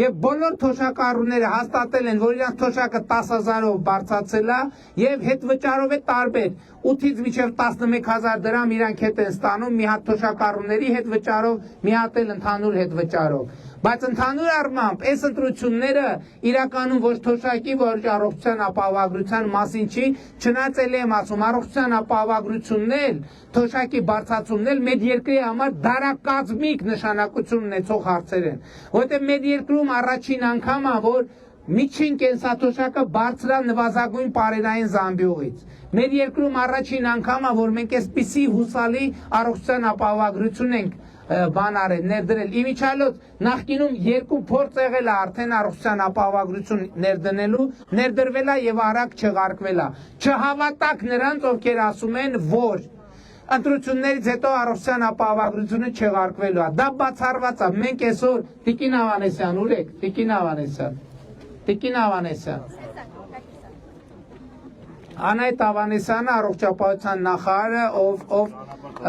եւ բոլոր թոշակառուները հաստատել են, որ իրանք թոշակը 10,000-ով բարձրացել է եւ հետ վճարով է տարբեր 8-ից մինչեւ 11,000 դրամ իրանք հետ են ստանում մի հատ թոշակառուների հետ վճարով, մի հատ էլ ընդհանուր հետ վճարով։ Բայց ընդհանուր առմամբ այս ընտրությունները իրականում ոչ թոշակի, ոչ առողջության ապահովագրության մասին չի, չնայած էլ եմ ասում, առողջության ապահովագրությունն էլ, թոշակի բարձրացումն էլ մեր երկրի համար դարակազմիկ նշանակություն ունեցող հարցեր են, որտեղ մեր երկրում առաջին անգամ է, որ միջին կենսաթոշակը բարձր է նվազագույն պարերային զամբյուղից։ Մեր երկրում առաջին անգամ է, որ մենք այսպիսի հուսալի առողջության ապահովագրություն ենք բան արել, ներդրել։ Իմիջիալոց նախկինում երկու փորձ եղել է արդեն առողջության ապահովագրություն ներդնելու, ներդրվել է եւ արագ չեղարկվել է։ Չհավատակ նրանց, ովքեր ասում են, որ ընտրություններից հետո առողջության ապահովագրությունը չեղարկվելու է։ Դա բացառված է։ Մենք այսօր Տիկին Ավանեսյան, ուր եք, Տիկին Ավանեսյան։ Տիկին Ավանեսյան։ Անահիտ Ավանեսյանը առողջապահության նախարարը, ով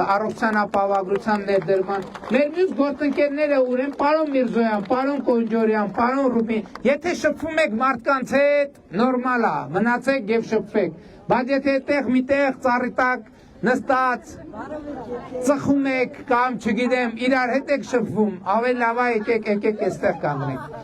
առողջության ապահովագրության ներդրման։ Մեր մյուս գործընկերները ուր են, պարոն Միրզոյան, պարոն Կոնջորյան, պարոն Ռուբին, եթե շփվում եք մարդկանց հետ, նորմալ է, մնացեք եւ շփվեք։ Բայց եթե այդտեղ միտեղ ծառի տակ նստած ծխում եք կամ չգիտեմ, իրար հետ եք շփվում, ավելի լավ է եկեք այստեղ կանգնեք։